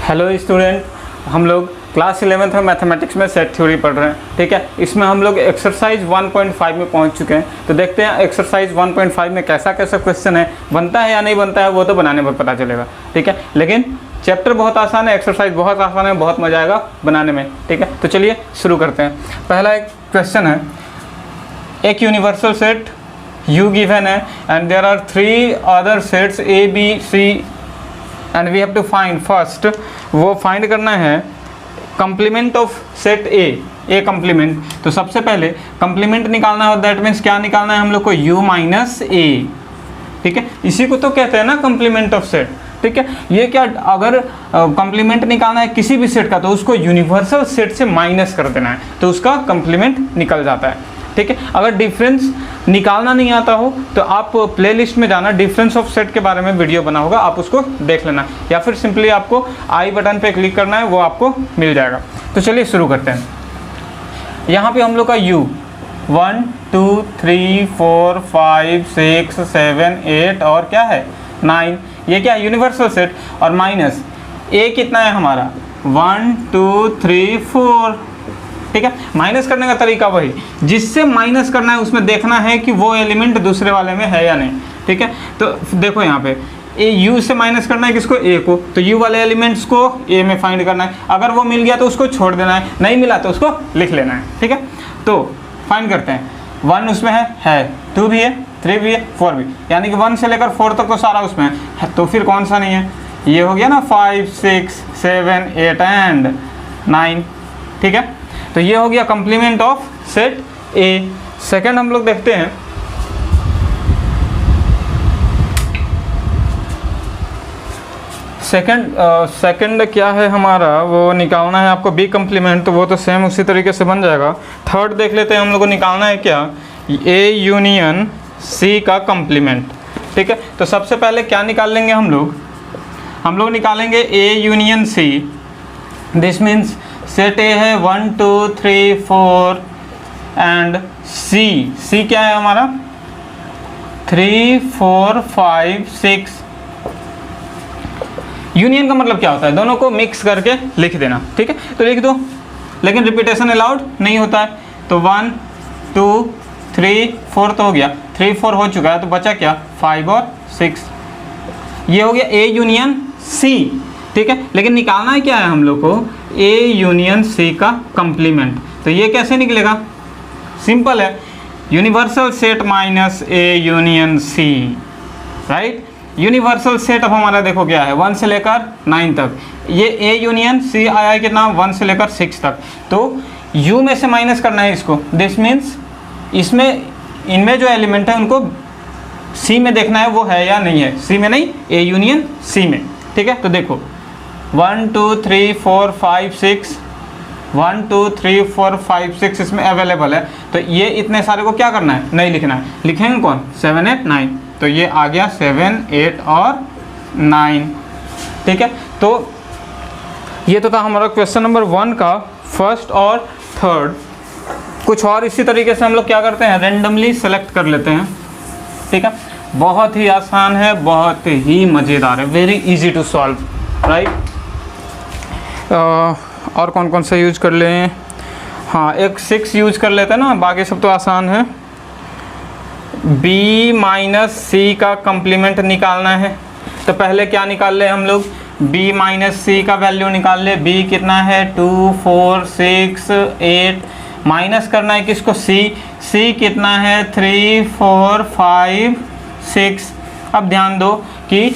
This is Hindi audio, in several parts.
हेलो स्टूडेंट, हम लोग क्लास 11th में मैथमेटिक्स में सेट थ्योरी पढ़ रहे हैं। ठीक है, इसमें हम लोग एक्सरसाइज 1.5 में पहुंच चुके हैं। तो देखते हैं एक्सरसाइज 1.5 में कैसा कैसा क्वेश्चन है, बनता है या नहीं बनता है वो तो बनाने पर पता चलेगा। ठीक है, लेकिन चैप्टर बहुत आसान है, एक्सरसाइज बहुत आसान है, बहुत मजा आएगा बनाने में। ठीक है, तो चलिए शुरू करते हैं। पहला एक क्वेश्चन है, एक यूनिवर्सल सेट U गिवन है and there are 3 other sets A B C and we have to find first, वो फाइंड करना है complement of set A complement. तो सबसे पहले कंप्लीमेंट निकालना है, दैट मीन्स क्या निकालना है हम लोग को, U माइनस ए। ठीक है, इसी को तो कहते हैं ना कंप्लीमेंट ऑफ सेट। ठीक है, ये क्या, अगर कंप्लीमेंट निकालना है किसी भी सेट का तो उसको यूनिवर्सल सेट से माइनस कर देना है तो उसका कंप्लीमेंट निकल जाता है। ठीक है, अगर डिफरेंस निकालना नहीं आता हो तो आप प्लेलिस्ट में जाना, डिफरेंस ऑफ सेट के बारे में वीडियो बना होगा, आप उसको देख लेना, या फिर सिंपली आपको आई बटन पे क्लिक करना है, वो आपको मिल जाएगा। तो चलिए शुरू करते हैं। यहाँ पे हम लोग का U 1 2 3 4 5 6 7 8 और क्या है 9, ये क्या है यूनिवर्सल सेट, और माइनस A कितना है हमारा 1 2 3 4। ठीक है, माइनस करने का तरीका वही, जिससे माइनस करना है उसमें देखना है कि वो एलिमेंट दूसरे वाले में है या नहीं। ठीक है, तो देखो यहाँ पे U से माइनस करना है किसको, A को, तो U वाले एलिमेंट्स को A में फाइंड करना है। अगर वो मिल गया तो उसको छोड़ देना है, नहीं मिला तो उसको लिख लेना है। ठीक है, तो फाइंड करते हैं। 1 उसमें है 2 भी है, 3 भी है, 4 भी, यानी कि 1 से लेकर 4 तक तो सारा उसमें है, तो फिर कौन सा नहीं है, ये हो गया ना 5 6 7 8 एंड 9। ठीक है, तो ये हो गया complement of set A. Second हम लोग देखते हैं, सेकंड क्या है हमारा, वो निकालना है आपको बी कंप्लीमेंट, तो वो तो सेम उसी तरीके से बन जाएगा। थर्ड देख लेते हैं, हम लोग को निकालना है क्या, ए यूनियन सी का कंप्लीमेंट। ठीक है, तो सबसे पहले क्या निकाल लेंगे हम लोग निकालेंगे A union C. This means set A है 1 2 3 4 एंड सी क्या है हमारा 3 4 5 6। यूनियन का मतलब क्या होता है, दोनों को मिक्स करके लिख देना। ठीक है, तो लिख दो, लेकिन रिपीटेशन अलाउड नहीं होता है। तो 1 2 3 4 तो हो गया, 3 4 हो चुका है, तो बचा क्या 5 और 6। ये हो गया ए यूनियन सी। ठीक है, लेकिन निकालना है क्या है हम लोग को, ए यूनियन सी का कंप्लीमेंट। तो ये कैसे निकलेगा, सिंपल है, यूनिवर्सल सेट माइनस ए union C. Right, universal set अब हमारा देखो क्या है 1 से लेकर 9 तक, ये ए यूनियन सी आया है कितना 1 से लेकर 6 तक, तो यू में से माइनस करना है इसको। दिस मीन्स इसमें इनमें जो एलिमेंट है उनको सी में देखना है वो है या नहीं है, सी में नहीं, ए यूनियन सी में। ठीक है, तो देखो 1 2 3 4 5 6 1 2 3 4 5 6 इसमें अवेलेबल है, तो ये इतने सारे को क्या करना है, नहीं लिखना है, लिखेंगे कौन 7 8 9, तो ये आ गया 7 8 और 9। ठीक है, तो ये तो था हमारा क्वेश्चन नंबर 1 का फर्स्ट और थर्ड। कुछ और इसी तरीके से हम लोग क्या करते हैं, रेंडमली सेलेक्ट कर लेते हैं। ठीक है, बहुत ही आसान है, बहुत ही मज़ेदार है, very easy to solve. Right, और कौन कौन सा यूज कर लें, हाँ एक 6 यूज कर लेते हैं ना, बाकी सब तो आसान है। b माइनस सी का कंप्लीमेंट निकालना है, तो पहले क्या निकाल ले हम लोग, b माइनस सी का वैल्यू निकाल ले। b कितना है 2 4 6 8, माइनस करना है किसको, c कितना है 3 4 5 6। अब ध्यान दो कि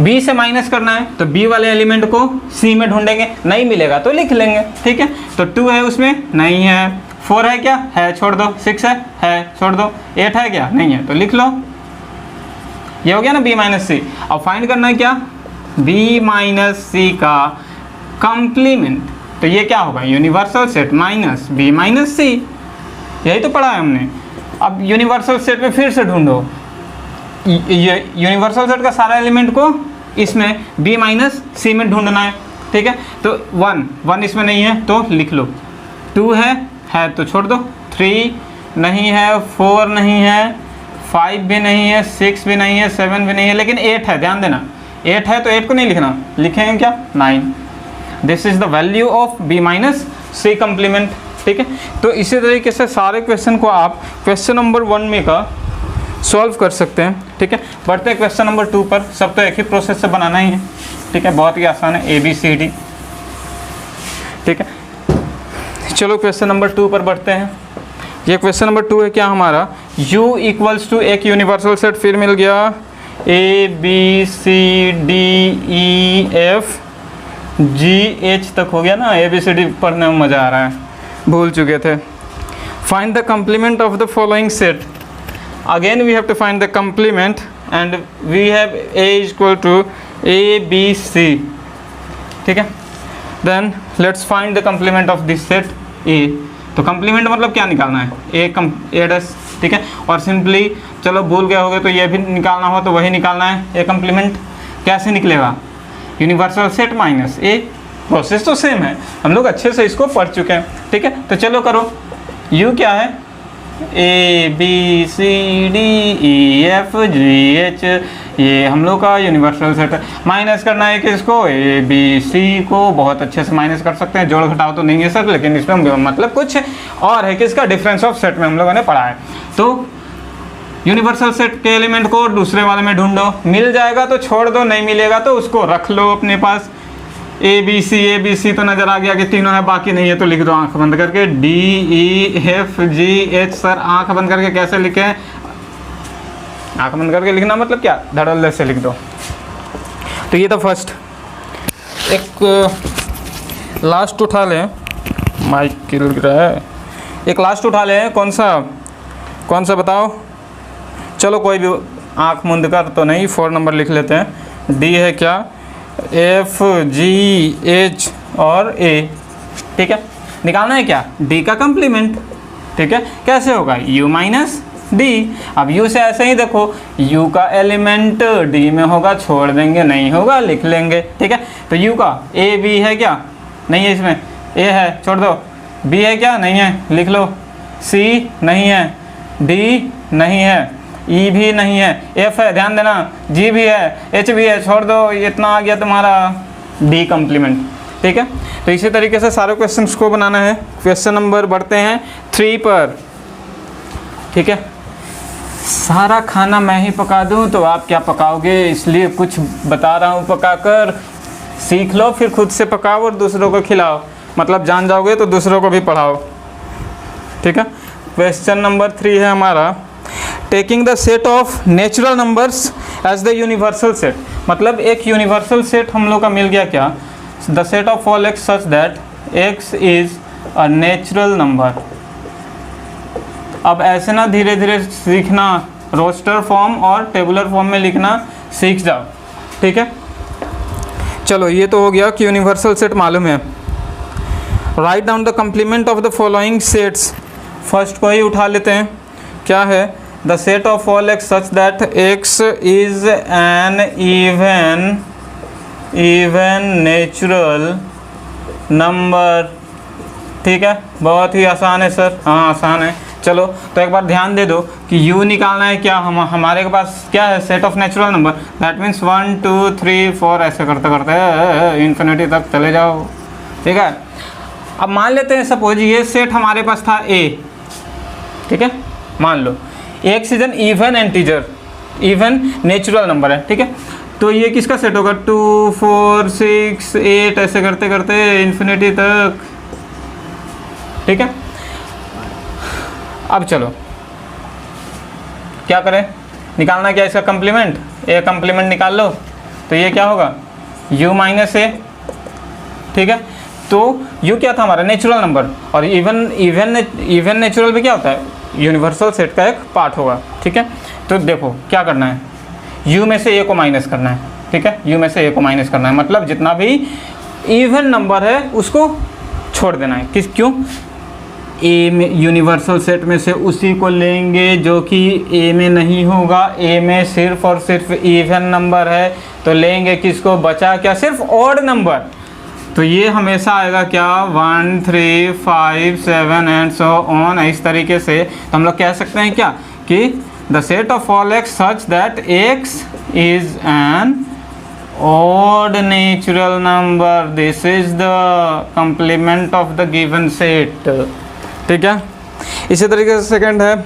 b से माइनस करना है तो b वाले एलिमेंट को c में ढूंढेंगे, नहीं मिलेगा तो लिख लेंगे। ठीक है, तो 2 है उसमें, नहीं है, 4 है क्या है, छोड़ दो, 6 है छोड़ दो, 8 है क्या, नहीं है, तो लिख लो। ये हो गया ना b माइनस सी। अब फाइंड करना है क्या, b माइनस सी का कंप्लीमेंट, तो ये क्या होगा, universal set minus b minus C, यही तो पढ़ा है हमने। अब यूनिवर्सल सेट में फिर से ढूंढो, ये यूनिवर्सल सेट का सारा एलिमेंट को इसमें b माइनस सी में ढूंढना है। ठीक है, तो 1 इसमें नहीं है तो लिख लो, 2 है तो छोड़ दो, 3 नहीं है, 4 नहीं है, 5 भी नहीं है, 6 भी नहीं है, 7 भी नहीं है, लेकिन 8 है, ध्यान देना 8 है तो 8 को नहीं लिखना, लिखेंगे क्या 9। This is the value of b minus c complement. ठीक है, तो इसी तरीके से सारे क्वेश्चन को आप क्वेश्चन नंबर 1 में का सॉल्व कर सकते हैं। ठीक है, बढ़ते हैं क्वेश्चन नंबर 2 पर। सब तो एक ही प्रोसेस से बनाना ही है। ठीक है, बहुत ही आसान है, ABCD। ठीक है, चलो क्वेश्चन नंबर 2 पर बढ़ते हैं। ये क्वेश्चन नंबर 2 है क्या हमारा, U इक्वल्स टू एक यूनिवर्सल सेट फिर मिल गया ABCDEF GH तक हो गया ना। ABCD पढ़ने में मज़ा आ रहा है, भूल चुके थे। Find the complement of the following set. Again we have to find the complement and we have A equal to ABC। ठीक है, then let's find the complement of this set A। तो कम्प्लीमेंट मतलब क्या निकालना है, A डैश। ठीक है, और सिंपली चलो भूल गए होगे तो ये भी निकालना हो तो वही निकालना है। A कम्प्लीमेंट कैसे निकलेगा, universal set minus A। Process तो सेम है, हम लोग अच्छे से इसको पढ़ चुके हैं। ठीक है, तो चलो करो। U क्या है, ABCDEFGH, ये हम लोग का यूनिवर्सल सेट है। माइनस करना है किसको, ABC को। बहुत अच्छे से माइनस कर सकते हैं, जोड़ घटाव तो नहीं है सर, लेकिन इसमें मतलब कुछ और है किसका, डिफरेंस ऑफ सेट में हम लोगों ने पढ़ा है। तो यूनिवर्सल सेट के एलिमेंट को दूसरे वाले में ढूंढो, मिल जाएगा तो छोड़ दो, नहीं मिलेगा तो उसको रख लो अपने पास। ABC तो नज़र आ गया कि तीनों है, बाकी नहीं है तो लिख दो आंख बंद करके DEFGH। सर आंख बंद करके कैसे लिखें, आंख बंद करके लिखना मतलब क्या, धड़ल्ले से लिख दो। तो ये था फर्स्ट। एक लास्ट उठा लें, माइक किल रहा है। एक लास्ट उठा लें, कौन सा बताओ। चलो कोई भी, आंख मुंद कर तो नहीं, 4 नंबर लिख लेते हैं। D है क्या, FGH और A। ठीक है, निकालना है क्या, D का कम्प्लीमेंट। ठीक है, कैसे होगा, U माइनस D। अब U से ऐसे ही देखो, U का एलिमेंट D में होगा, छोड़ देंगे, नहीं होगा लिख लेंगे। ठीक है, तो U का AB है क्या, नहीं है, इसमें A है, छोड़ दो। B है क्या, नहीं है, लिख लो। C नहीं है, D नहीं है, E भी नहीं है, F है, ध्यान देना, G भी है, H भी है, छोड़ दो। इतना आ गया तुम्हारा D कम्प्लीमेंट। ठीक है, तो इसी तरीके से सारे क्वेश्चंस को बनाना है। क्वेश्चन नंबर बढ़ते हैं 3 पर। ठीक है, सारा खाना मैं ही पका दूं तो आप क्या पकाओगे, इसलिए कुछ बता रहा हूं पकाकर। सीख लो, फिर खुद से पकाओ और दूसरों को खिलाओ, मतलब जान जाओगे तो दूसरों को भी पढ़ाओ। ठीक है, क्वेश्चन नंबर 3 है हमारा, taking the set of natural numbers as the universal set. मतलब एक यूनिवर्सल सेट हम लोग का मिल गया क्या, the set of all x such that x is a natural number. अब ऐसे ना धीरे धीरे सीखना, रोस्टर फॉर्म और टेबुलर फॉर्म में लिखना सीख जाओ। ठीक है, चलो ये तो हो गया कि यूनिवर्सल सेट मालूम है। Write down the complement of the following sets. First को ही उठा लेते हैं, क्या है, the set of all x such that x is an even natural number. ठीक है, बहुत ही आसान है सर, हाँ आसान है। चलो तो एक बार ध्यान दे दो कि u निकालना है क्या, हमारे के पास क्या है, set of natural number. That means 1 2 3 4 ऐसे करते करते इन्फिनिटी तक चले जाओ। ठीक है, अब मान लेते हैं सपोज ये सेट हमारे पास था A। ठीक है, मान लो x is an even integer, even natural number है। ठीक है, तो ये किसका सेट होगा, 2 4 6 8 ऐसे करते करते इन्फिनिटी तक। ठीक है, अब चलो क्या करें, निकालना क्या इसका कम्प्लीमेंट, ए कम्प्लीमेंट निकाल लो। तो ये क्या होगा, u माइनस ए। ठीक है, तो u क्या था हमारा, नेचुरल नंबर, और इवन नेचुरल भी क्या होता है, यूनिवर्सल सेट का एक पार्ट होगा। ठीक है, तो देखो क्या करना है, u में से a को माइनस करना है। ठीक है, u में से a को माइनस करना है, मतलब जितना भी इवन नंबर है उसको छोड़ देना है। क्यों, ए में यूनिवर्सल सेट में से उसी को लेंगे जो कि ए में नहीं होगा। ए में सिर्फ और सिर्फ इवन नंबर है, तो लेंगे किसको, बचा क्या, सिर्फ ऑड नंबर। तो ये हमेशा आएगा क्या, 1 3 5 7 एंड सो ऑन। इस तरीके से तो हम लोग कह सकते हैं क्या कि the set of all x such that x is N odd natural number, this is the complement of the given set। ठीक है, इसी तरीके से सेकंड है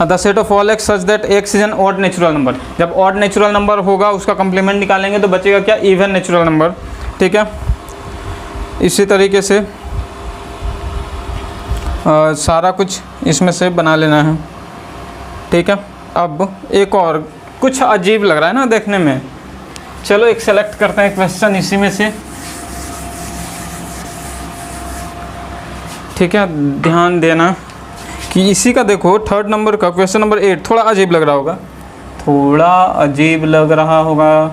the set of all x such that x is N odd natural number. जब ऑड नेचुरल नंबर होगा उसका कंप्लीमेंट निकालेंगे तो बचेगा क्या, इवन नेचुरल नंबर। ठीक है, इसी तरीके से सारा कुछ इसमें से बना लेना है। ठीक है, अब एक और कुछ अजीब लग रहा है ना देखने में, चलो एक सेलेक्ट करते हैं क्वेश्चन इसी में से। ठीक है, ध्यान देना कि इसी का देखो थर्ड नंबर का क्वेश्चन नंबर 8 थोड़ा अजीब लग रहा होगा, थोड़ा अजीब लग रहा होगा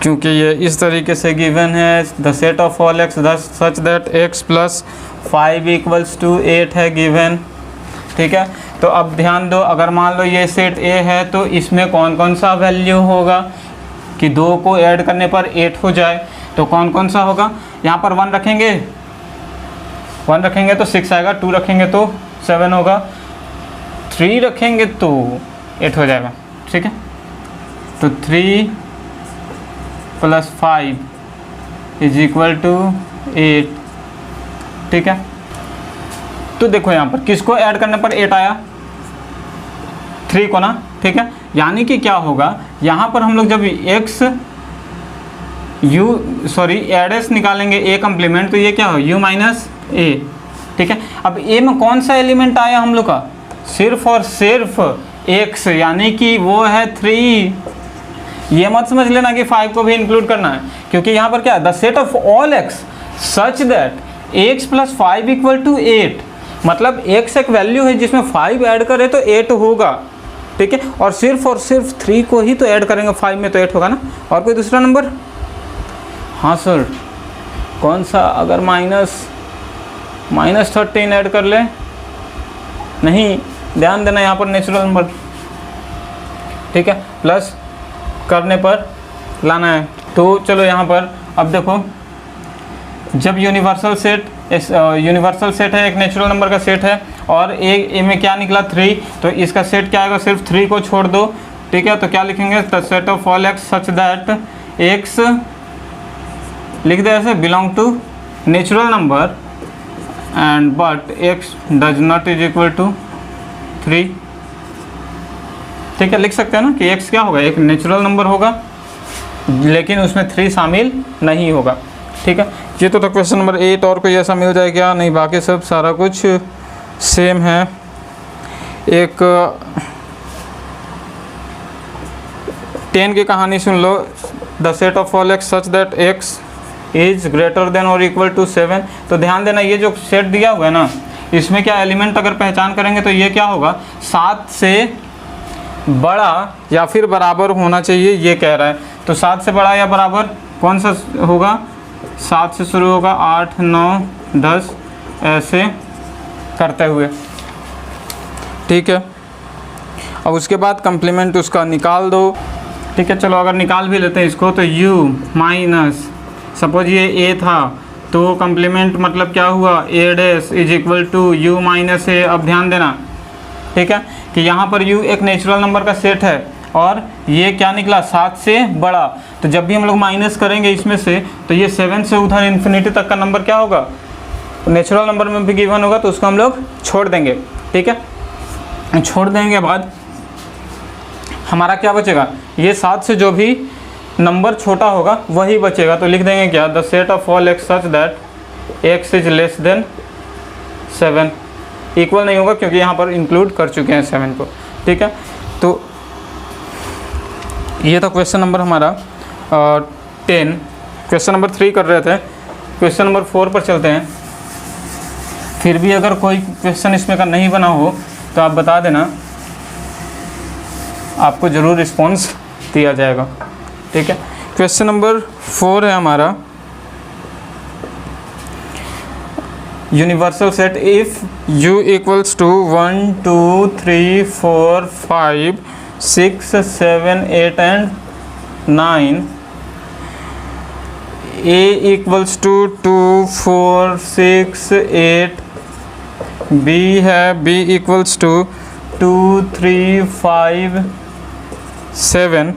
क्योंकि ये इस तरीके से गिवन है the set of all x such that x plus 5 equals to 8 है गिवन। ठीक है, तो अब ध्यान दो, अगर मान लो ये सेट ए है तो इसमें कौन कौन सा वैल्यू होगा कि 2 को ऐड करने पर 8 हो जाए, तो कौन कौन सा होगा। यहाँ पर 1 रखेंगे, 1 रखेंगे तो 6 आएगा, 2 रखेंगे तो 7 होगा, 3 रखेंगे तो 8 हो जाएगा। ठीक है, तो 3 + 5 = 8। ठीक है, तो देखो यहाँ पर किसको ऐड करने पर 8 आया, 3 को ना। ठीक है, यानी कि क्या होगा, यहाँ पर हम लोग जब x एडस निकालेंगे a कंप्लीमेंट, तो ये क्या हो u - a। ठीक है, अब a में कौन सा एलिमेंट आया हम लोग का, सिर्फ और सिर्फ x, यानी कि वो है 3। ये मत समझ लेना कि 5 को भी इंक्लूड करना है, क्योंकि यहाँ पर क्या है, the set of all x such that x + 5 = 8, मतलब x एक वैल्यू है जिसमें 5 ऐड करें तो 8 होगा। ठीक है, और सिर्फ 3 को ही तो ऐड करेंगे 5 में तो 8 होगा ना। और कोई दूसरा नंबर, हाँ सर कौन सा, अगर -13 ऐड कर ले, नहीं, ध्यान देना यहाँ पर नेचुरल नंबर। ठीक है, प्लस करने पर लाना है। तो चलो यहाँ पर अब देखो, जब यूनिवर्सल सेट है, एक नेचुरल नंबर का सेट है और ए में क्या निकला 3, तो इसका सेट क्या आएगा, सिर्फ 3 को छोड़ दो। ठीक है, तो क्या लिखेंगे, the set of all x such that x, लिख दे ऐसे, belong to natural number and but x does not = 3। ठीक है, लिख सकते हैं ना कि एक्स क्या होगा, एक नेचुरल नंबर होगा लेकिन उसमें 3 शामिल नहीं होगा। ठीक है, ये तो था क्वेश्चन नंबर 8। और कोई ऐसा मिल जाए क्या, नहीं, बाकी सब सारा कुछ सेम है। एक 10 की कहानी सुन लो, the set of all x such that x is greater than और इक्वल टू 7। तो ध्यान देना, ये जो सेट दिया हुआ है ना, इसमें क्या एलिमेंट अगर पहचान करेंगे तो ये क्या होगा, 7 से बड़ा या फिर बराबर होना चाहिए, ये कह रहा है। तो 7 से बड़ा या बराबर कौन सा होगा, 7 से शुरू होगा, 8, 9, 10 ऐसे करते हुए। ठीक है, अब उसके बाद कंप्लीमेंट उसका निकाल दो। ठीक है, चलो अगर निकाल भी लेते हैं इसको, तो u - सपोज ये a था, तो कंप्लीमेंट मतलब क्या हुआ, a' = u - a। अब ध्यान देना, ठीक है, कि यहाँ पर u एक नेचुरल नंबर का सेट है और ये क्या निकला, 7 से बड़ा। तो जब भी हम लोग माइनस करेंगे इसमें से, तो ये 7 से उधर इन्फिनिटी तक का नंबर क्या होगा, नेचुरल नंबर में भी गिवन होगा, तो उसको हम लोग छोड़ देंगे। ठीक है, छोड़ देने के बाद हमारा क्या बचेगा, ये 7 से जो भी नंबर छोटा होगा वही बचेगा। तो लिख देंगे क्या, the set of all x such that x is less than 7। Equal नहीं होगा क्योंकि यहाँ पर इंक्लूड कर चुके हैं 7 को। ठीक है, तो ये था क्वेश्चन नंबर हमारा 10। क्वेश्चन नंबर 3 कर रहे थे, क्वेश्चन नंबर 4 पर चलते हैं। फिर भी अगर कोई क्वेश्चन इसमें का नहीं बना हो तो आप बता देना, आपको ज़रूर रिस्पॉन्स दिया जाएगा। ठीक है, क्वेश्चन नंबर 4 है हमारा, universal set if u = 1 2 3 4 5 6 7 8 and 9, a = 2 4 6 8, b है b = 2 3 5 7,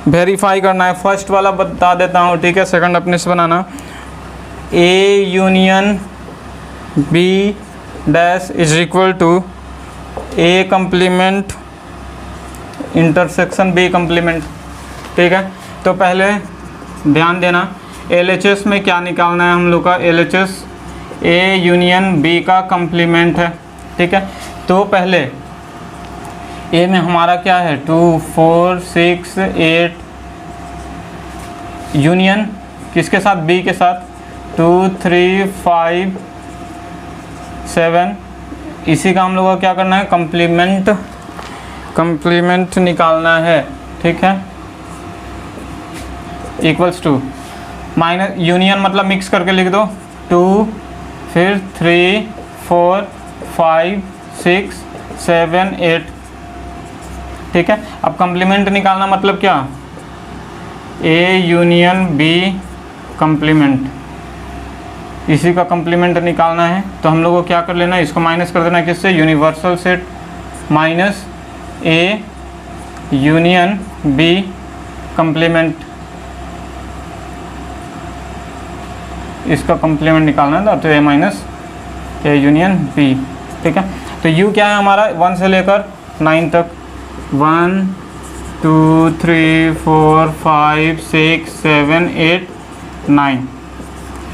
वेरीफाई करना है। फर्स्ट वाला बता देता हूँ, ठीक है, सेकंड अपने से बनाना। A union B dash is equal to A complement intersection B complement, ठीक है। तो पहले ध्यान देना, LHS में क्या निकालना है हम लोग का, LHS ए यूनियन बी का कम्प्लीमेंट है, ठीक है। तो पहले ए में हमारा क्या है 2 4 6 8 यूनियन किसके साथ, बी के साथ 2 3 5 7, इसी का हम लोग को क्या करना है, कम्प्लीमेंट निकालना है, ठीक है। इक्वल्स टू माइनस यूनियन मतलब मिक्स करके लिख दो 2 फिर 3 4 5 6 7 8, ठीक है। अब कम्प्लीमेंट निकालना मतलब क्या, ए यूनियन बी कम्प्लीमेंट, इसी का कम्प्लीमेंट निकालना है। तो हम लोग को क्या कर लेना है, इसको माइनस कर देना है किससे, यूनिवर्सल सेट माइनस ए यूनियन बी कम्प्लीमेंट, इसका कम्प्लीमेंट निकालना था, तो a minus A union b, ठीक है। तो यू क्या है हमारा 1 से लेकर 9 तक, 1 2 3 4 5 6 7 8 9,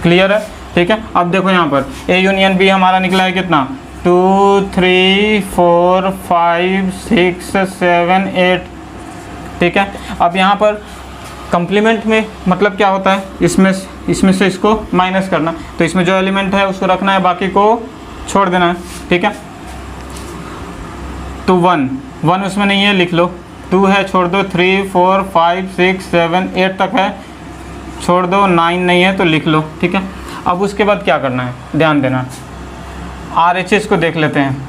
क्लियर है, ठीक है। अब देखो यहाँ पर ए यूनियन बी हमारा निकला है कितना, 2 3 4 5 6 7 8, ठीक है। अब यहाँ पर कम्प्लीमेंट में मतलब क्या होता है, इसमें से इसको माइनस करना, तो इसमें जो एलिमेंट है उसको रखना है, बाकी को छोड़ देना है, ठीक है। तो 1 उसमें नहीं है, लिख लो, 2 है छोड़ दो, 3 4 5 6 7 8 तक है छोड़ दो, 9 नहीं है तो लिख लो, ठीक है। अब उसके बाद क्या करना है, ध्यान देना, RHS को देख लेते हैं।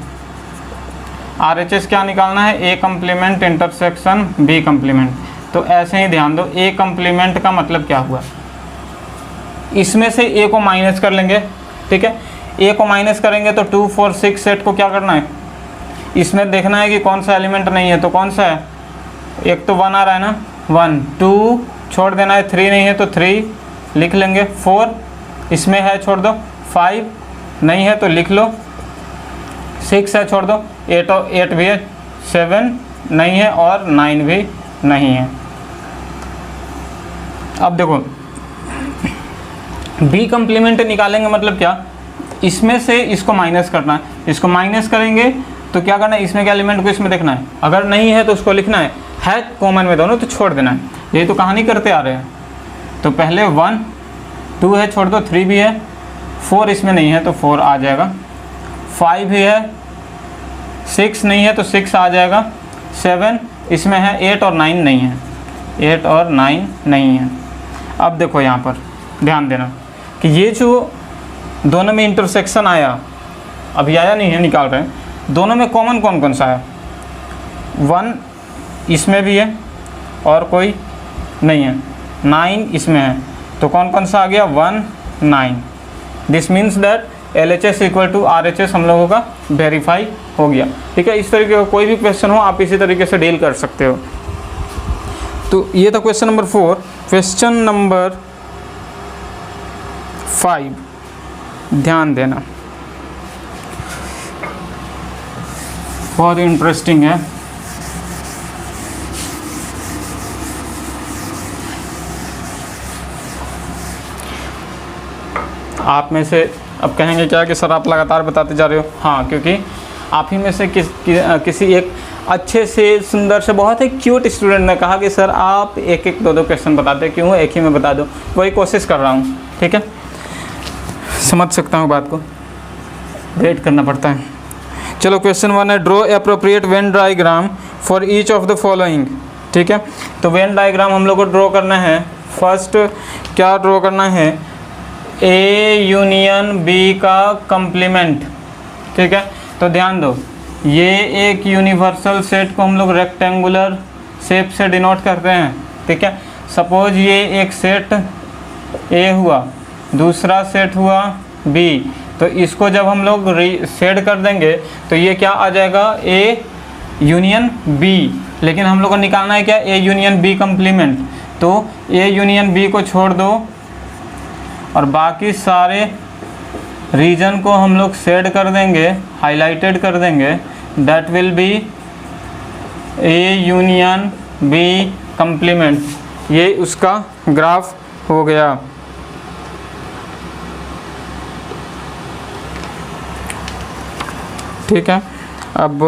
RHS क्या निकालना है, a complement intersection B complement. तो ऐसे ही ध्यान दो, ए कम्प्लीमेंट का मतलब क्या हुआ, इसमें से ए को माइनस कर लेंगे, ठीक है। ए को माइनस करेंगे तो 2 4 6 8 को क्या करना है, इसमें देखना है कि कौन सा एलिमेंट नहीं है, तो कौन सा है, एक तो 1 आ रहा है ना, 1 2 छोड़ देना है, 3 नहीं है तो 3 लिख लेंगे, 4 इसमें है छोड़ दो, 5 नहीं है तो लिख लो, 6 है छोड़ दो, 8 भी है, 7 नहीं है और 9 भी नहीं है। अब देखो बी कम्प्लीमेंट निकालेंगे मतलब क्या, इसमें से इसको माइनस करना है, इसको माइनस करेंगे तो क्या करना है, इसमें के एलिमेंट को इसमें देखना है, अगर नहीं है तो उसको लिखना है कॉमन में दोनों तो छोड़ देना है, यही तो कहानी करते आ रहे हैं। तो पहले 1 2 है छोड़ दो, 3 भी है, 4 इसमें नहीं है तो 4 आ जाएगा, 5 भी है, 6 नहीं है तो 6 आ जाएगा, 7 इसमें है, 8 और 9 नहीं है, 8 और 9 नहीं है। अब देखो यहाँ पर ध्यान देना कि ये जो दोनों में इंटरसेक्शन आया, अभी आया नहीं है, निकाल रहे हैं, दोनों में कॉमन कौन कौन सा है, 1 इसमें भी है और कोई नहीं है, 9 इसमें है, तो कौन कौन सा आ गया, 1 9। This means that LHS equal to RHS हम लोगों का वेरीफाई हो गया, ठीक है। इस तरीके का कोई भी क्वेश्चन हो आप इसी तरीके से डील कर सकते हो। तो ये था क्वेश्चन नंबर 4। क्वेश्चन नंबर 5 ध्यान देना, बहुत इंटरेस्टिंग है। आप में से अब कहेंगे क्या कि सर आप लगातार बताते जा रहे हो, हाँ, क्योंकि आप ही में से किसी एक अच्छे से सुंदर से बहुत ही क्यूट स्टूडेंट ने कहा कि सर आप एक एक 2 क्वेश्चन बताते क्यों, एक ही में बता दो, वही कोशिश कर रहा हूँ, ठीक है। समझ सकता हूँ बात को, वेट करना पड़ता है। चलो क्वेश्चन 1 है, draw appropriate Venn diagram for each of the following, ठीक है। तो वेन डायग्राम हम लोग को ड्रॉ करना है। फर्स्ट क्या ड्रॉ करना है, ए यूनियन बी का कम्प्लीमेंट, ठीक है। तो ध्यान दो, ये एक यूनिवर्सल सेट को हम लोग रेक्टेंगुलर शेप से डिनोट करते हैं, ठीक है। सपोज ये एक सेट ए हुआ, दूसरा सेट हुआ बी, तो इसको जब हम लोग शेड कर देंगे तो ये क्या आ जाएगा, ए यूनियन बी, लेकिन हम लोग को निकालना है क्या, ए यूनियन बी कम्प्लीमेंट। तो ए यूनियन बी को छोड़ दो और बाकी सारे रीजन को हम लोग शेड कर देंगे, हाईलाइटेड कर देंगे। That will be a union b complement. ये उसका ग्राफ हो गया। ठीक है, अब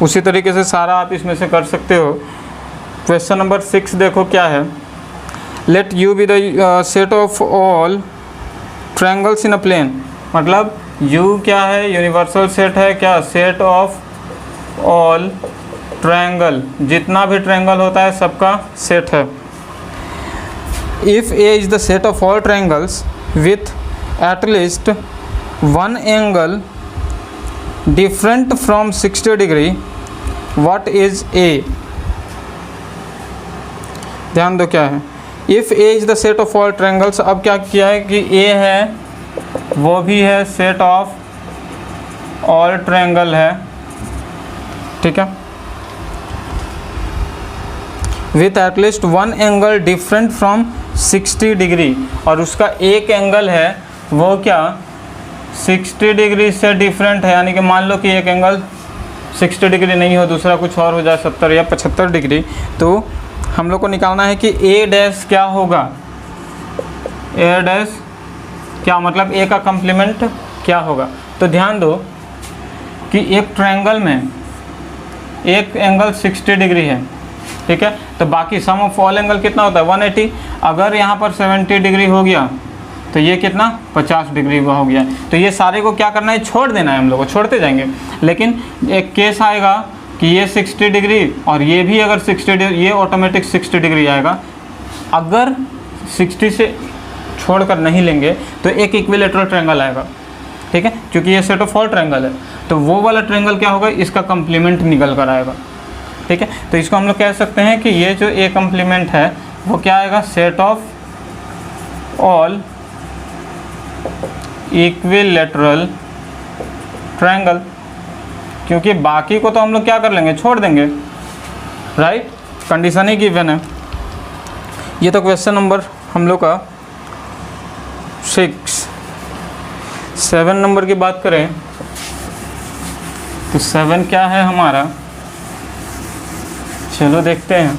उसी तरीके से सारा आप इसमें से कर सकते हो। क्वेश्चन नंबर 6 देखो क्या है। Let u be the set of all triangles in a plane. मतलब यू क्या है, यूनिवर्सल सेट है क्या, सेट ऑफ ऑल ट्रायंगल, जितना भी ट्रायंगल होता है सबका सेट है। If A is the set of all triangles with at least one angle different from 60 degree, what is a. ध्यान दो क्या है, if A is the set of all triangles. अब क्या किया है कि ए है वो भी है सेट ऑफ ऑल ट्रायंगल है, ठीक है, with at least one angle different from 60 degree, और उसका एक एंगल है वो क्या 60 डिग्री से डिफरेंट है। यानी कि मान लो कि एक एंगल 60 डिग्री नहीं हो, दूसरा कुछ और हो जाए 70 या 75 डिग्री, तो हम लोग को निकालना है कि ए डैश क्या होगा। ए डैश क्या मतलब ए का कम्प्लीमेंट क्या होगा। तो ध्यान दो कि एक ट्रायंगल में एक एंगल 60 डिग्री है, ठीक है, तो बाकी सम ऑफ ऑल एंगल कितना होता है 180। अगर यहाँ पर 70 डिग्री हो गया तो ये कितना 50 डिग्री का हो गया। तो ये सारे को क्या करना है, छोड़ देना है, हम लोग को छोड़ते जाएंगे। लेकिन एक केस आएगा कि ये 60 डिग्री और ये भी अगर 60 डिग्री, ये ऑटोमेटिक 60 डिग्री आएगा। अगर 60 से छोड़कर नहीं लेंगे तो एक इक्विलेटरल ट्रायंगल आएगा, ठीक है, क्योंकि ये सेट ऑफ ऑल ट्रायंगल है। तो वो वाला ट्रायंगल क्या होगा, इसका कम्प्लीमेंट निकल कर आएगा, ठीक है। तो इसको हम लोग कह सकते हैं कि ये जो ए कम्प्लीमेंट है वो क्या आएगा, set of all equilateral triangle, क्योंकि बाकी को तो हम लोग क्या कर लेंगे, छोड़ देंगे, राइट, कंडीशन ही गिवन है। ये तो क्वेश्चन नंबर हम लोग का 6। 7 नंबर की बात करें तो 7 क्या है हमारा, चलो देखते हैं।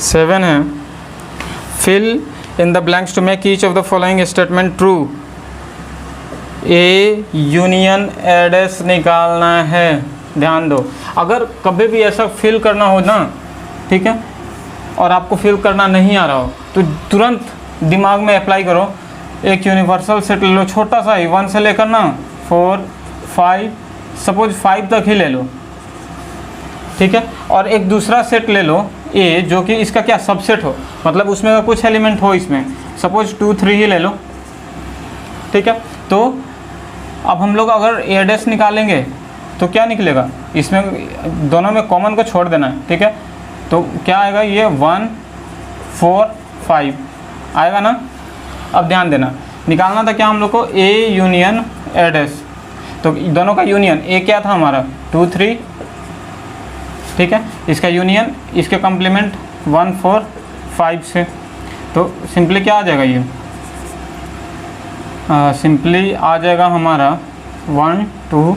7 है, fill in the blanks to make each of the following statement true. A union a dash निकालना है। ध्यान दो, अगर कभी भी ऐसा फिल करना हो ना, ठीक है, और आपको फिल करना नहीं आ रहा हो तो तुरंत दिमाग में अप्लाई करो। एक यूनिवर्सल सेट ले लो, छोटा सा ही, 1 से लेकर ना 4 5, सपोज 5 तक ही ले लो, ठीक है, और एक दूसरा सेट ले लो ए, जो कि इसका क्या सबसेट हो, मतलब उसमें का कुछ एलिमेंट हो इसमें, सपोज 2 3 ही ले लो, ठीक है। तो अब हम लोग अगर ए डैश निकालेंगे तो क्या निकलेगा, इसमें दोनों में कॉमन को छोड़ देना है, ठीक है। तो क्या आएगा, ये 1 4 5 आएगा ना। अब ध्यान देना, निकालना था क्या हम लोग को, ए यूनियन ए डैश। तो दोनों का यूनियन, ए क्या था हमारा 2 3, ठीक है, इसका यूनियन इसके कम्प्लीमेंट 1 4 5 से। तो सिंपली क्या आ जाएगा, ये सिंपली आ जाएगा हमारा 1 2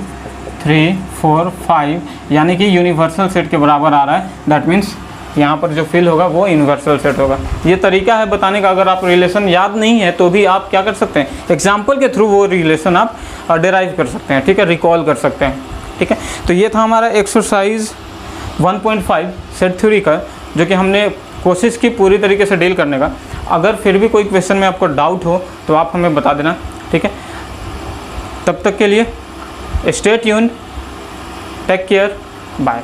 3 4 5, यानी कि यूनिवर्सल सेट के बराबर आ रहा है। दैट मीन्स यहाँ पर जो फिल होगा वो यूनिवर्सल सेट होगा। ये तरीका है बताने का। अगर आप रिलेशन याद नहीं है तो भी आप क्या कर सकते हैं, एग्जाम्पल के थ्रू वो रिलेशन आप डिराइव कर सकते हैं, ठीक है, रिकॉल कर सकते हैं, ठीक है। तो ये था हमारा एक्सरसाइज 1.5 सेट थ्योरी का, जो कि हमने कोशिश की पूरी तरीके से डील करने का। अगर फिर भी कोई क्वेश्चन में आपको डाउट हो तो आप हमें बता देना, ठीक है। तब तक के लिए stay tuned, take care, bye.